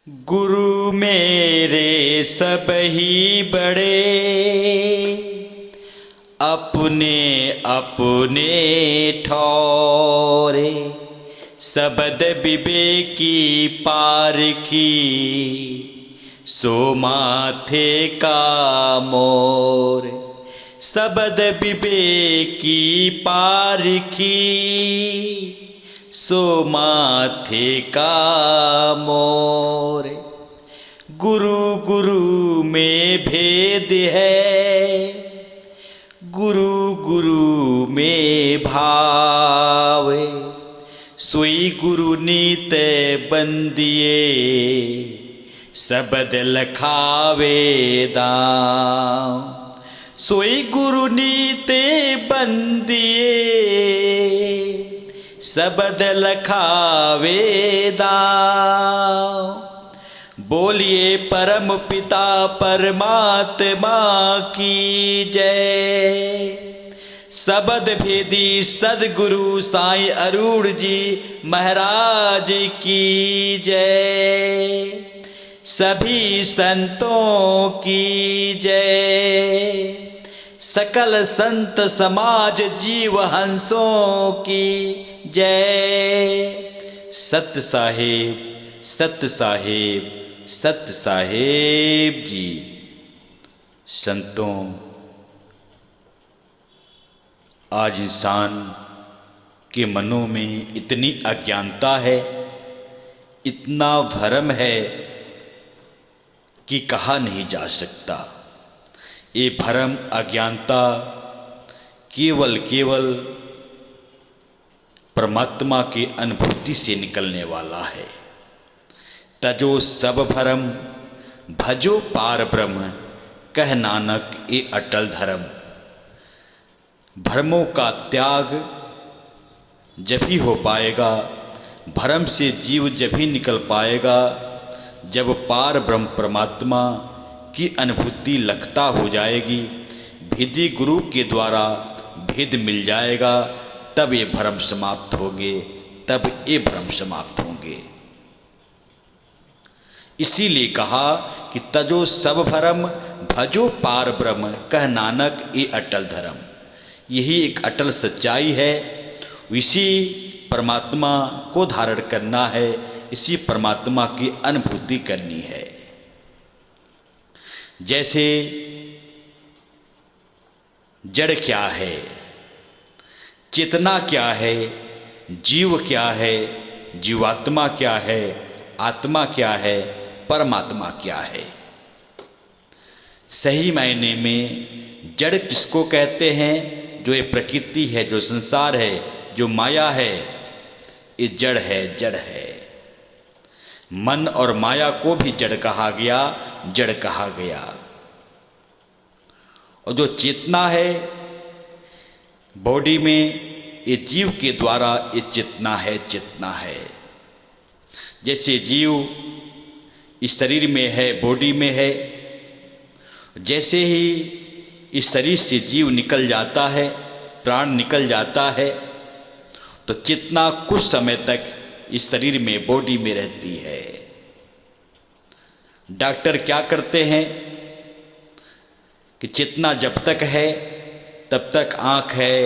गुरु मेरे सब ही बड़े, अपने अपने ठौरे। शब्द विवेकी पारखी, सो माथे का मोर। शब्द विवेकी पारखी, सो माथे का मोर। गुरु गुरु में भेद है, गुरु गुरु में भाव। सोई गुरु नीत बंदिए, शब्द लखावे दाम। सोई गुरु नीते बंदिए, शब्द लखावे दाम। बोलिए परम पिता परमात्मा की जय। शब्द भेदी सदगुरु साईं अरूण जी महाराज की जय। सभी संतों की जय। सकल संत समाज जीव हंसों की जय। सत्य साहेब, सत्य साहेब, सत्य साहेब जी। संतों, आज इंसान के मनों में इतनी अज्ञानता है, इतना भ्रम है कि कहा नहीं जा सकता। ये भ्रम अज्ञानता केवल केवल परमात्मा की अनुभूति से निकलने वाला है। तजो सब भरम, भजो पार ब्रह्म, कह नानक ये अटल धर्म। भ्रमों का त्याग जब ही हो पाएगा, भ्रम से जीव जब ही निकल पाएगा, जब पार ब्रह्म परमात्मा की अनुभूति लखता हो जाएगी, भेदी गुरु के द्वारा भेद मिल जाएगा, तब ये भ्रम समाप्त होंगे, तब ये भ्रम समाप्त होंगे। इसीलिए कहा कि तजो सब भरम, भजो पार ब्रह्म, कह नानक ये अटल धर्म। यही एक अटल सच्चाई है। इसी परमात्मा को धारण करना है, इसी परमात्मा की अनुभूति करनी है। जैसे जड़ क्या है, चेतना क्या है, जीव क्या है, जीवात्मा क्या है, आत्मा क्या है, परमात्मा क्या है। सही मायने में जड़ किसको कहते हैं? जो ये प्रकृति है, जो संसार है, जो माया है, ये जड़ है, जड़ है। मन और माया को भी जड़ कहा गया, जड़ कहा गया। और जो चेतना है बॉडी में, ये जीव के द्वारा ये चेतना है, चेतना है। जैसे जीव इस शरीर में है, बॉडी में है, जैसे ही इस शरीर से जीव निकल जाता है, प्राण निकल जाता है, तो चेतना कुछ समय तक इस शरीर में, बॉडी में रहती है। डॉक्टर क्या करते हैं कि चेतना जब तक है तब तक आँख है,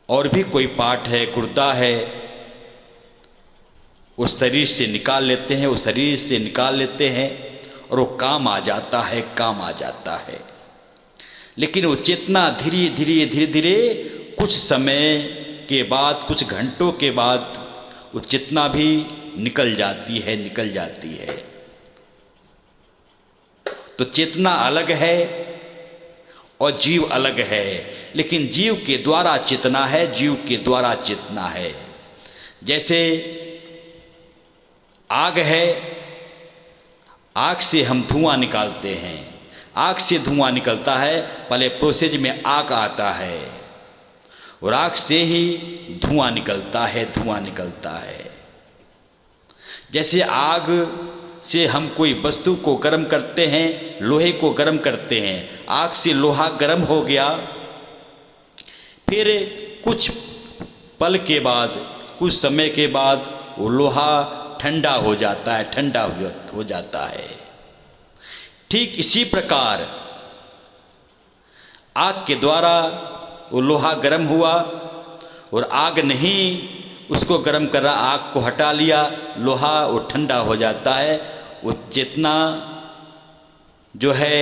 और भी कोई पार्ट है, गुर्दा है, उस शरीर से निकाल लेते हैं, उस शरीर से निकाल लेते हैं, और वो काम आ जाता है, काम आ जाता है। लेकिन वो चेतना धीरे धीरे धीरे धीरे कुछ समय के बाद, कुछ घंटों के बाद वो चेतना भी निकल जाती है, निकल जाती है। तो चेतना अलग है और जीव अलग है, लेकिन जीव के द्वारा चेतना है, जीव के द्वारा चेतना है। जैसे आग है, आग से हम धुआं निकालते हैं, आग से धुआं निकलता है, पहले प्रोसेस में आग आता है, और आग से ही धुआं निकलता है, धुआं निकलता है। जैसे आग से हम कोई वस्तु को गर्म करते हैं, लोहे को गर्म करते हैं, आग से लोहा गर्म हो गया, फिर कुछ पल के बाद, कुछ समय के बाद वो लोहा ठंडा हो जाता है, ठंडा हो जाता है। ठीक इसी प्रकार आग के द्वारा वो लोहा गर्म हुआ और आग नहीं उसको गर्म कर रहा, आग को हटा लिया, लोहा वो ठंडा हो जाता है। वो चेतना जो है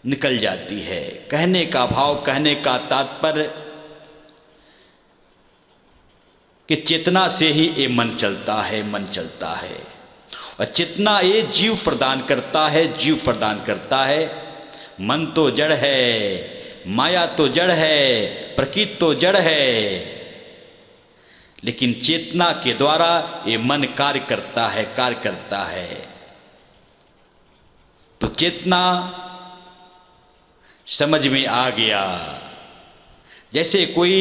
निकल जाती है। कहने का भाव, कहने का तात्पर्य कि चेतना से ही ये मन चलता है, मन चलता है। और चेतना ये जीव प्रदान करता है, जीव प्रदान करता है। मन तो जड़ है, माया तो जड़ है, प्रकृति तो जड़ है, लेकिन चेतना के द्वारा ये मन कार्य करता है, कार्य करता है। तो चेतना समझ में आ गया। जैसे कोई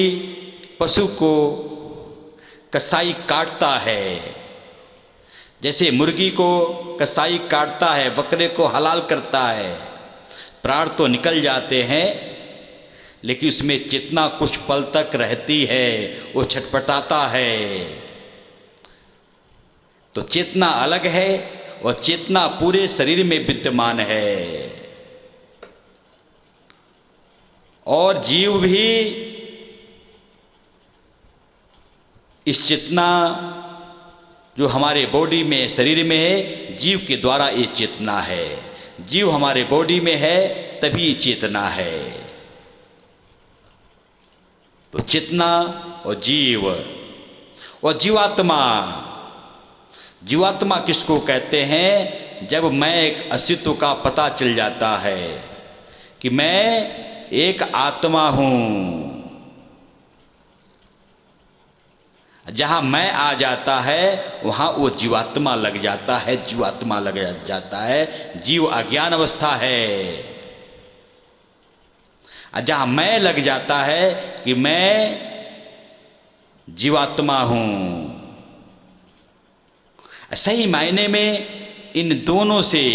पशु को कसाई काटता है, जैसे मुर्गी को कसाई काटता है, बकरे को हलाल करता है, प्राण तो निकल जाते हैं, लेकिन उसमें चेतना कुछ पल तक रहती है, वो छटपटाता है। तो चेतना अलग है और चेतना पूरे शरीर में विद्यमान है। और जीव भी इस चेतना जो हमारे बॉडी में, शरीर में है, जीव के द्वारा ये चेतना है। जीव हमारे बॉडी में है तभी चेतना है। तो चेतना और जीव और जीवात्मा, जीवात्मा किसको कहते हैं? जब मैं एक अस्तित्व का पता चल जाता है कि मैं एक आत्मा हूं, जहां मैं आ जाता है वहां वो जीवात्मा लग जाता है, जीवात्मा लग जाता है। जीव अज्ञान अवस्था है। जहां मैं लग जाता है कि मैं जीवात्मा हूं, सही मायने में इन दोनों से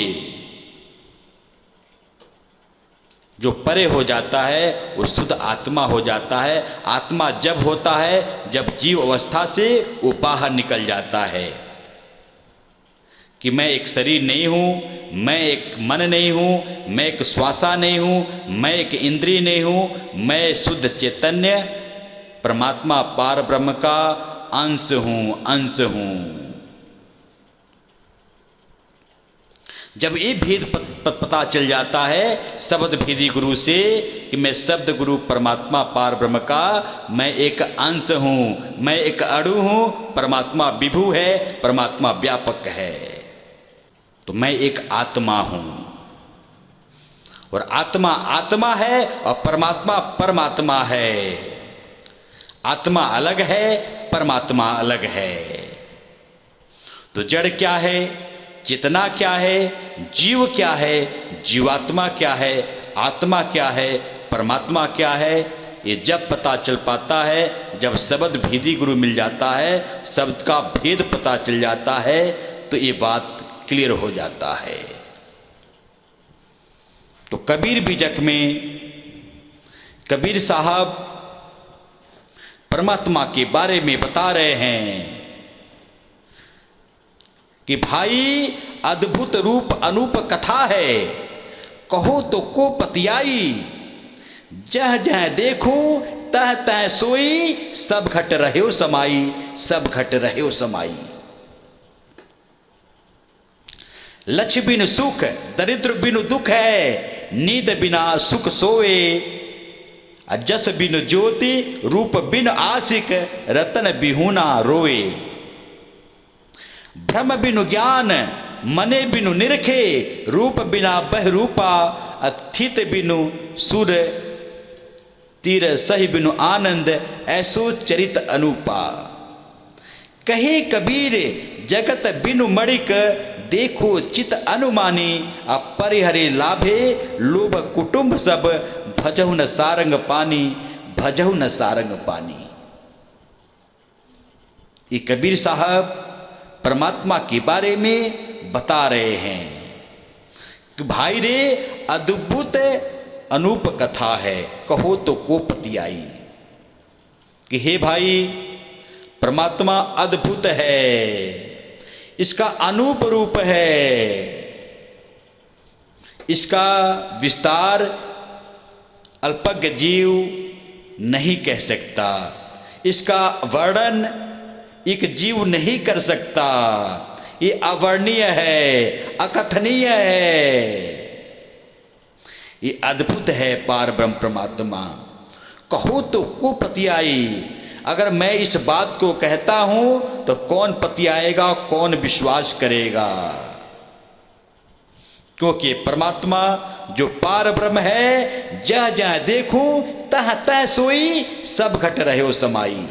जो परे हो जाता है वो शुद्ध आत्मा हो जाता है। आत्मा जब होता है जब जीव अवस्था से वो बाहर निकल जाता है कि मैं एक शरीर नहीं हूं, मैं एक मन नहीं हूं, मैं एक श्वासा नहीं हूं, मैं एक इंद्रिय नहीं हूं, मैं शुद्ध चैतन्य परमात्मा पार ब्रह्म का अंश हूं, अंश हूं। जब ये भेद पता चल जाता है शब्द भेदी गुरु से कि मैं शब्द गुरु परमात्मा पार ब्रह्म का मैं एक अंश हूं, मैं एक अणु हूं, परमात्मा विभु है, परमात्मा व्यापक है, तो मैं एक आत्मा हूं। और आत्मा आत्मा है और परमात्मा परमात्मा है। आत्मा अलग है, परमात्मा अलग है। तो जड़ क्या है, चेतना क्या है, जीव क्या है, जीवात्मा क्या है, आत्मा क्या है, परमात्मा क्या है, ये जब पता चल पाता है, जब शब्द भेदी गुरु मिल जाता है, शब्द का भेद पता चल जाता है, तो ये बात क्लियर हो जाता है। तो कबीर बीजक में कबीर साहब परमात्मा के बारे में बता रहे हैं कि भाई अद्भुत रूप अनूप कथा है, कहो तो को पतियाई, जह जह देखूं तह तह सोई, सब घट रहे हो समाई, सब घट रहे हो समाई। लक्ष्य बिन सुख, दरिद्र बिन दुख है, नींद बिना सुख सोए, जस बिन ज्योति, रूप बिन आशिक, रतन बिहुना रोए। ब्रह्म बिनु ज्ञान, मने बिनु निरखे, रूप बिना बहरूपा, अथित बिनु सुर, तीर सही बिनु आनंद, ऐसो चरित अनूपा। कहे कबीर जगत बिनु मणिक, देखो चित अनुमानी, अपरिहरे लाभे, लोभ कुटुंब सब, भजहु न सारंग पानी, भजहु न सारंग पानी। ये कबीर साहब परमात्मा के बारे में बता रहे हैं कि भाई रे अद्भुत अनूप कथा है, कहो तो को पतियाई, कि हे भाई परमात्मा अद्भुत है, इसका अनूप रूप है, इसका विस्तार अल्पज्ञ जीव नहीं कह सकता, इसका वर्णन एक जीव नहीं कर सकता। ये अवर्णीय है, अकथनीय है, ये अद्भुत है पार ब्रह्म परमात्मा। कहो तो को पतियाई, अगर मैं इस बात को कहता हूं तो कौन पतियाएगा, कौन विश्वास करेगा? क्योंकि परमात्मा जो पार ब्रह्म है, जह जह देखूं तह तह सोई, सब घट रहे हो समाई।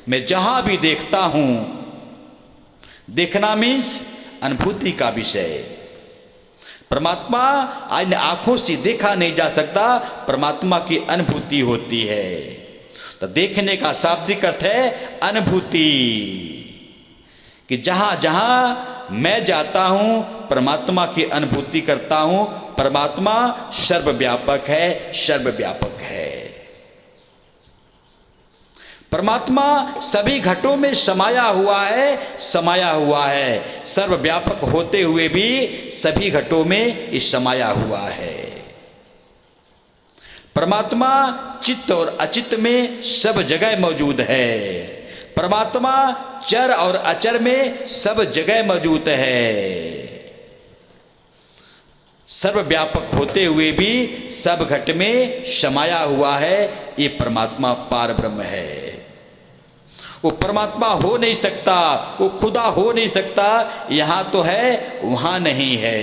मैं जहां भी देखता हूं, देखना मीन्स अनुभूति का विषय। परमात्मा अन्य आंखों से देखा नहीं जा सकता, परमात्मा की अनुभूति होती है। तो देखने का शाब्दिक अर्थ है अनुभूति, कि जहां जहां मैं जाता हूं परमात्मा की अनुभूति करता हूं। परमात्मा सर्वव्यापक है, सर्वव्यापक है। परमात्मा सभी घटों में समाया हुआ है, समाया हुआ है। सर्वव्यापक होते हुए भी सभी घटों में ये समाया हुआ है। परमात्मा चित्त और अचित्त में सब जगह मौजूद है। परमात्मा चर और अचर में सब जगह मौजूद है। सर्वव्यापक होते हुए भी सब घट में समाया हुआ है। ये परमात्मा पार ब्रह्म है। वो परमात्मा हो नहीं सकता, वो खुदा हो नहीं सकता। यहां तो है, वहां नहीं है।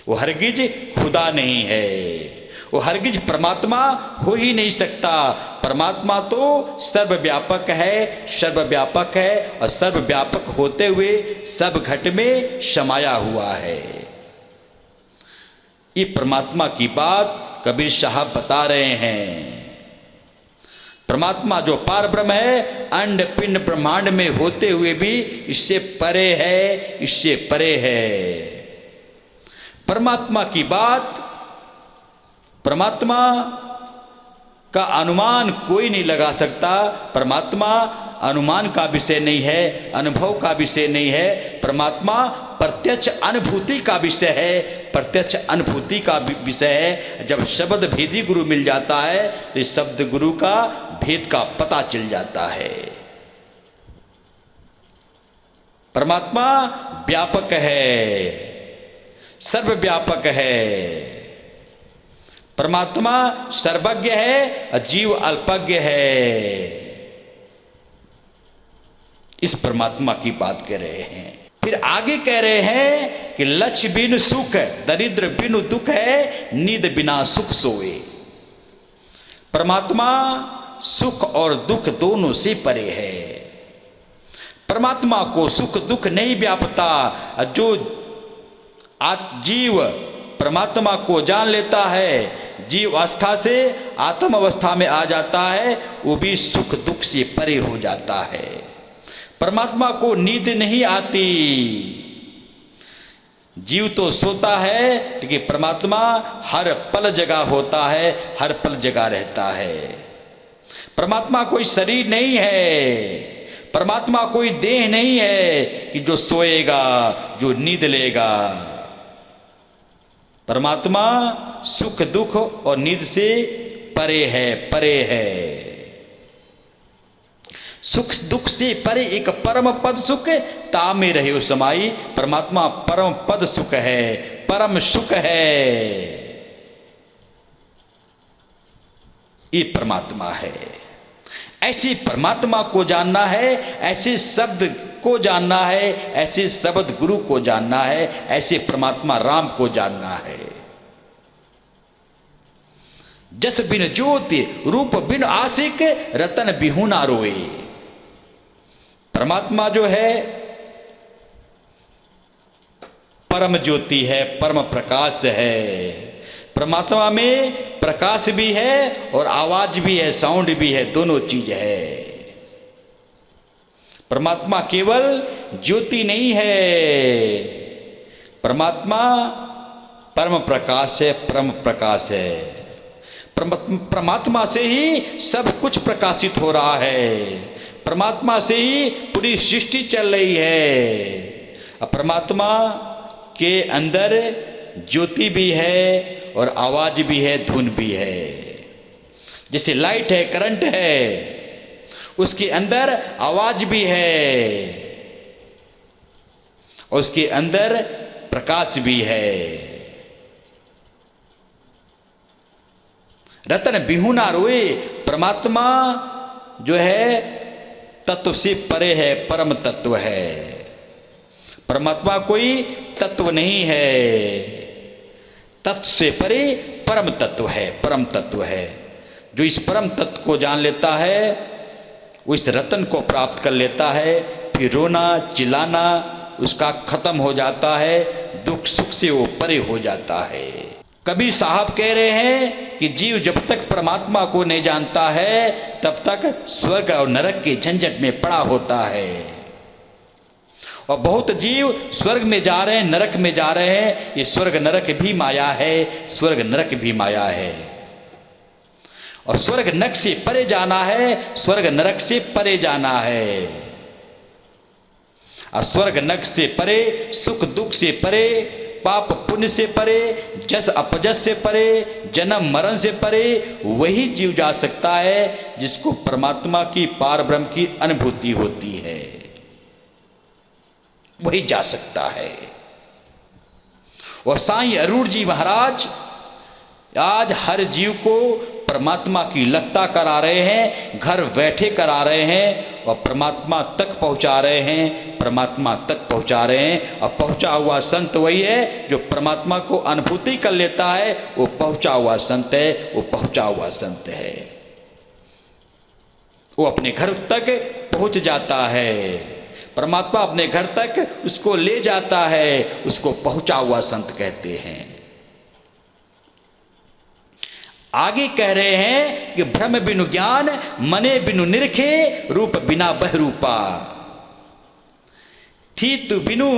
वो हरगिज खुदा नहीं है, वो हरगिज परमात्मा हो ही नहीं सकता। परमात्मा तो सर्वव्यापक है, सर्वव्यापक है, और सर्वव्यापक होते हुए सब घट में समाया हुआ है। ये परमात्मा की बात कबीर साहब बता रहे हैं। परमात्मा जो पार ब्रह्म है, अंड पिंड ब्रह्मांड में होते हुए भी इससे परे है, इससे परे है। परमात्मा की बात, परमात्मा का अनुमान कोई नहीं लगा सकता। परमात्मा अनुमान का विषय नहीं है, अनुभव का विषय नहीं है। परमात्मा प्रत्यक्ष अनुभूति का विषय है, प्रत्यक्ष अनुभूति का विषय है। जब शब्द भेदी गुरु मिल जाता है तो इस शब्द गुरु का भेद का पता चल जाता है। परमात्मा व्यापक है, सर्वव्यापक है। परमात्मा सर्वज्ञ है और जीव अल्पज्ञ है। इस परमात्मा की बात कर रहे हैं। फिर आगे कह रहे हैं कि लक्ष्य बिनु सुख, दरिद्र बिनु दुख है, नींद बिना सुख सोए। परमात्मा सुख और दुख दोनों से परे है। परमात्मा को सुख दुख नहीं व्यापता। जो जीव परमात्मा को जान लेता है, जीव अवस्था से आत्म अवस्था में आ जाता है, वो भी सुख दुख से परे हो जाता है। परमात्मा को नींद नहीं आती। जीव तो सोता है, लेकिन परमात्मा हर पल जगह होता है, हर पल जगह रहता है। परमात्मा कोई शरीर नहीं है, परमात्मा कोई देह नहीं है कि जो सोएगा, जो नींद लेगा। परमात्मा सुख दुख और नींद से परे है, परे है। सुख दुख से परे एक परम पद सुख, ता में रहे हो समाई। परमात्मा परम पद सुख है, परम सुख है। ये परमात्मा है। ऐसे परमात्मा को जानना है, ऐसे शब्द को जानना है, ऐसे शब्द गुरु को जानना है, ऐसे परमात्मा राम को जानना है। जस बिन ज्योति रूप बिन आशिक, रतन बिहुना रोए। परमात्मा जो है परम ज्योति है, परम प्रकाश है। परमात्मा में प्रकाश भी है और आवाज भी है, साउंड भी है, दोनों चीज है। परमात्मा केवल ज्योति नहीं है, परमात्मा परम प्रकाश है, परम प्रकाश है। परमात्मा से ही सब कुछ प्रकाशित हो रहा है। परमात्मा से ही पूरी सृष्टि चल रही है। अब परमात्मा के अंदर ज्योति भी है और आवाज भी है, धुन भी है। जैसे लाइट है, करंट है, उसके अंदर आवाज भी है और उसके अंदर प्रकाश भी है। रतन बिहुना रोए, परमात्मा जो है तत्व से परे है, परम तत्व है। परमात्मा कोई तत्व नहीं है, तत्व से परे परम तत्व है, परम तत्व है। जो इस परम तत्व को जान लेता है वो इस रतन को प्राप्त कर लेता है। फिर रोना चिल्लाना उसका खत्म हो जाता है, दुख सुख से वो परे हो जाता है। कबीर साहब कह रहे हैं कि जीव जब तक परमात्मा को नहीं जानता है तब तक स्वर्ग और नरक के झंझट में पड़ा होता है। और बहुत जीव स्वर्ग में जा रहे हैं, नरक में जा रहे हैं। ये स्वर्ग नरक भी माया है, स्वर्ग नरक भी माया है। और स्वर्ग नरक से परे जाना है, स्वर्ग नरक से परे जाना है। और स्वर्ग नरक से परे, सुख दुख से परे, पाप पुण्य से परे, जस अपजस से परे, जन्म मरण से परे वही जीव जा सकता है जिसको परमात्मा की पार ब्रह्म की अनुभूति होती है, वही जा सकता है। और साईं अरूढ़ जी महाराज आज हर जीव को परमात्मा की लगता करा रहे हैं, घर बैठे करा रहे हैं और परमात्मा तक पहुंचा रहे हैं, परमात्मा तक पहुंचा रहे हैं। और पहुंचा हुआ संत वही है जो परमात्मा को अनुभूति कर लेता है, वो पहुंचा हुआ संत है, वो पहुंचा हुआ संत है। वो अपने घर तक पहुंच जाता है, परमात्मा अपने घर तक उसको ले जाता है, उसको पहुंचा हुआ संत कहते हैं। आगे कह रहे हैं कि भ्रम बिनु ज्ञान, मने बिनु निरखे, रूप बिना बहरूपा। थी तु बिनु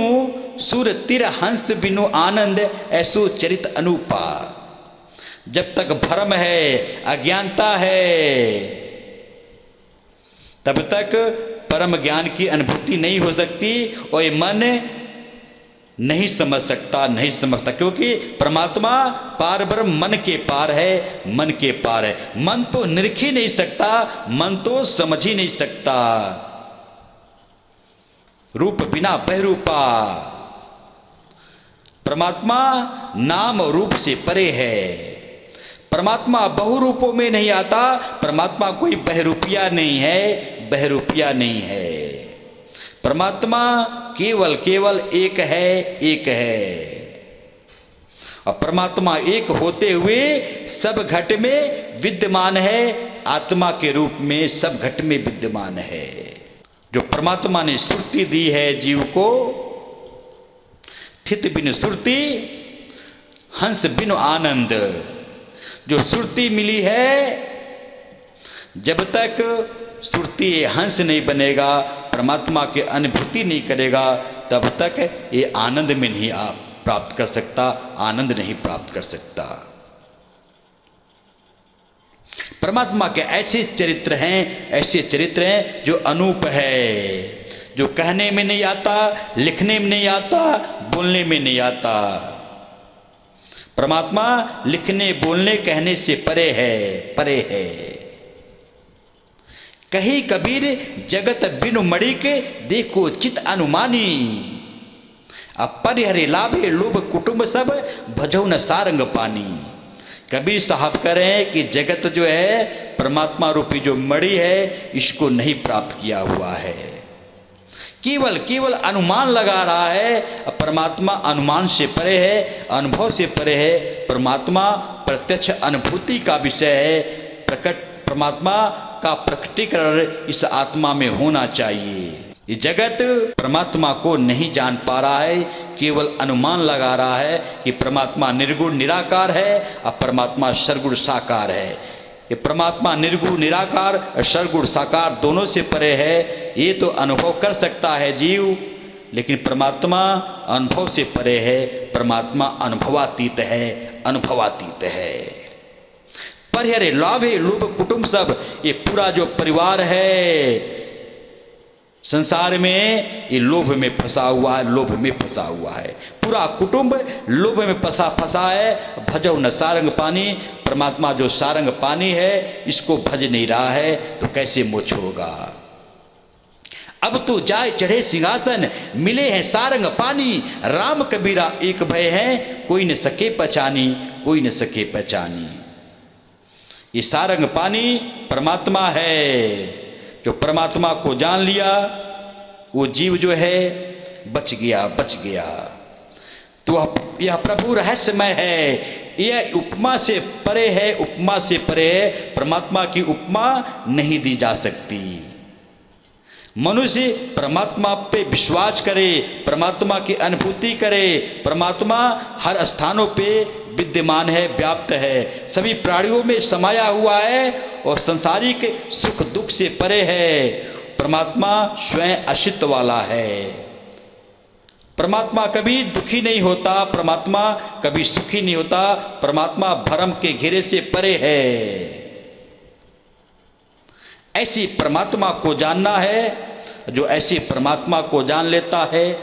सुर तिर हंस बिनु आनंद, ऐसो चरित अनूपा। जब तक भ्रम है, अज्ञानता है, तब तक परम ज्ञान की अनुभूति नहीं हो सकती और ये मन नहीं समझ सकता, नहीं समझता। क्योंकि परमात्मा पार ब्रह्म मन के पार है, मन के पार है। मन तो निरख ही नहीं सकता, मन तो समझ ही नहीं सकता। रूप बिना बहरूपा, परमात्मा नाम और रूप से परे है। परमात्मा बहुरूपों में नहीं आता, परमात्मा कोई बहरूपिया नहीं है, बहरूपिया नहीं है। परमात्मा केवल केवल एक है, एक है। और परमात्मा एक होते हुए सब घट में विद्यमान है, आत्मा के रूप में सब घट में विद्यमान है। जो परमात्मा ने सुरती दी है जीव को, थित बिनु सुरती हंस बिनु आनंद। जो सुरती मिली है, जब तक सुरती हंस नहीं बनेगा, परमात्मा के अनुभूति नहीं करेगा, तब तक ये आनंद में नहीं प्राप्त कर सकता, आनंद नहीं प्राप्त कर सकता। परमात्मा के ऐसे चरित्र हैं, ऐसे चरित्र हैं जो अनूप है, जो कहने में नहीं आता, लिखने में नहीं आता, बोलने में नहीं आता। परमात्मा लिखने बोलने कहने से परे है, परे है। कही कबीर जगत बिनु मणि के, देखो चित अनुमानी। अब परिहरे लाभे लोभ कुटुंब सब, भजो न सारंग पानी। कबीर साहब कह रहे हैं कि जगत जो है परमात्मा रूपी जो मणि है, इसको नहीं प्राप्त किया हुआ है, केवल केवल अनुमान लगा रहा है। परमात्मा अनुमान से परे है, अनुभव से परे है। परमात्मा प्रत्यक्ष अनुभूति का विषय है। प्रकट परमात्मा का प्रकटीकरण इस आत्मा में होना चाहिए। ये जगत परमात्मा को नहीं जान पा रहा है, केवल अनुमान लगा रहा है कि परमात्मा निर्गुण निराकार है और परमात्मा सरगुण साकार है। ये परमात्मा निर्गुण निराकार और सरगुण साकार दोनों से परे है, ये तो अनुभव कर सकता है जीव, लेकिन परमात्मा अनुभव से परे है। परमात्मा अनुभवातीत है, अनुभवातीत है। परिहरे लाभे लोभ कुटुंब सब, ये पूरा जो परिवार है, संसार में ये लोभ में फंसा हुआ है, लोभ में फंसा हुआ है। पूरा कुटुंब लोभ में फंसा है। भजो न सारंग पानी, परमात्मा जो सारंग पानी है इसको भज नहीं रहा है तो कैसे मोक्ष होगा। अब तो जाए चढ़े सिंहासन, मिले हैं सारंग पानी, राम कबीरा एक भय है, कोई न सके पहचानी, कोई न सके पहचानी। ये सारंग पानी परमात्मा है। जो परमात्मा को जान लिया वो जीव जो है बच गया, बच गया। तो यह प्रभु रहस्यमय है, यह उपमा से परे है, उपमा से परे है। परमात्मा की उपमा नहीं दी जा सकती। मनुष्य परमात्मा पे विश्वास करे, परमात्मा की अनुभूति करे। परमात्मा हर स्थानों पे विद्यमान है, व्याप्त है, सभी प्राणियों में समाया हुआ है और संसारिक सुख दुख से परे है। परमात्मा स्वयं अस्तित्व वाला है। परमात्मा कभी दुखी नहीं होता, परमात्मा कभी सुखी नहीं होता। परमात्मा भ्रम के घेरे से परे है। ऐसी परमात्मा को जानना है। जो ऐसे परमात्मा को जान लेता है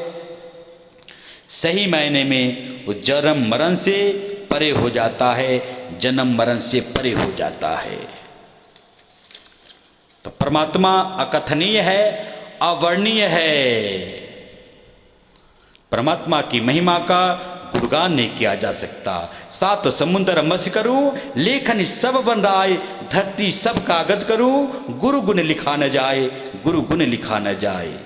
सही मायने में वो जन्म मरण से परे हो जाता है, जन्म मरण से परे हो जाता है। तो परमात्मा अकथनीय है, अवर्णीय है। परमात्मा की महिमा का गुणगान नहीं किया जा सकता। सात समुद्र मस करूं, लेखन सब बन राय, धरती सब कागज करूं, गुरु गुण लिखा न जाए, गुरु गुण लिखा न जाए।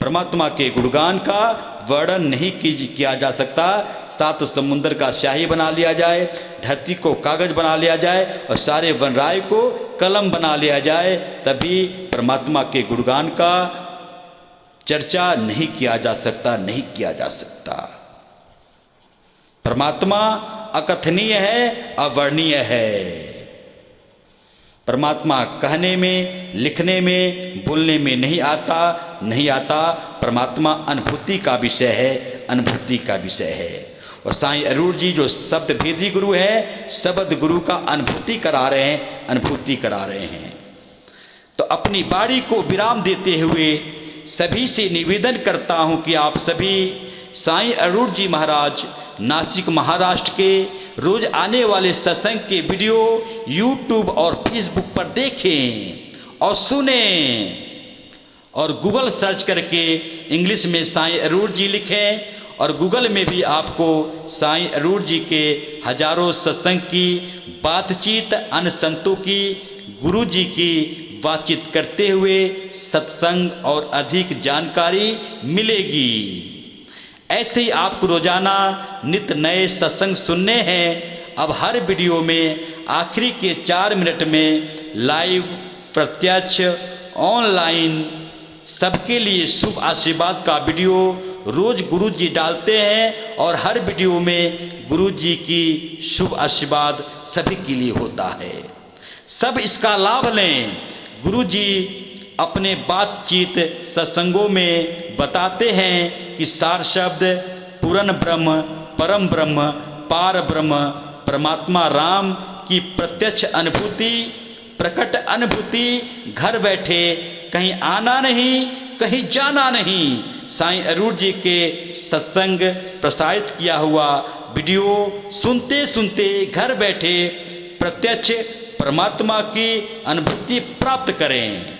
परमात्मा के गुणगान का वर्णन नहीं किया जा सकता। सात समुद्र का स्याही बना लिया जाए, धरती को कागज बना लिया जाए और सारे वनराय को कलम बना लिया जाए, तभी परमात्मा के गुणगान का चर्चा नहीं किया जा सकता, नहीं किया जा सकता। परमात्मा अकथनीय है, अवर्णीय है। परमात्मा कहने में, लिखने में, बोलने में नहीं आता। परमात्मा अनुभूति का विषय है, अनुभूति का विषय है। और साईं अरूण जी जो शब्द भेदी गुरु है, शब्द गुरु का अनुभूति करा रहे हैं, अनुभूति करा रहे हैं। तो अपनी बाणी को विराम देते हुए सभी से निवेदन करता हूं कि आप सभी साईं अरूण जी महाराज नासिक महाराष्ट्र के रोज आने वाले सत्संग के वीडियो यूट्यूब और फेसबुक पर देखें और सुनें, और गूगल सर्च करके इंग्लिश में साईं अरूण जी लिखें और गूगल में भी आपको साईं अरूण जी के हजारों सत्संग की बातचीत, अन्य संतों की, गुरु जी की बातचीत करते हुए सत्संग और अधिक जानकारी मिलेगी। ऐसे ही आपको रोजाना नित्य नए सत्संग सुनने हैं। अब हर वीडियो में आखिरी के 4 मिनट में लाइव, प्रत्यक्ष, ऑनलाइन सबके लिए शुभ आशीर्वाद का वीडियो रोज गुरु जी डालते हैं और हर वीडियो में गुरु जी की शुभ आशीर्वाद सभी के लिए होता है। सब इसका लाभ लें। गुरु जी अपने बातचीत सत्संगों में बताते हैं कि सार शब्द पूर्ण ब्रह्म, परम ब्रह्म, पार ब्रह्म, परमात्मा राम की प्रत्यक्ष अनुभूति, प्रकट अनुभूति घर बैठे, कहीं आना नहीं, कहीं जाना नहीं। साईं अरूण जी के सत्संग प्रसारित किया हुआ वीडियो सुनते सुनते घर बैठे प्रत्यक्ष परमात्मा की अनुभूति प्राप्त करें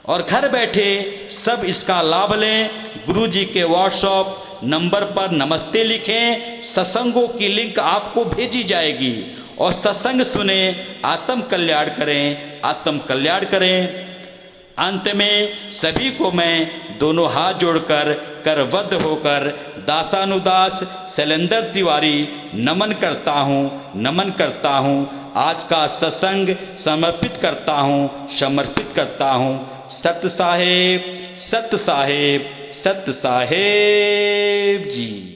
और घर बैठे सब इसका लाभ लें। गुरु जी के व्हाट्सएप नंबर पर नमस्ते लिखें, सत्संगों की लिंक आपको भेजी जाएगी और सत्संग सुने, आत्म कल्याण करें, आत्म कल्याण करें। अंत में सभी को मैं दोनों हाथ जोड़कर करबद्ध होकर दासानुदास शैलेंद्र तिवारी नमन करता हूँ। आज का सत्संग समर्पित करता हूँ। सत्य साहेब, सत्य साहेब, सत्य साहेब जी।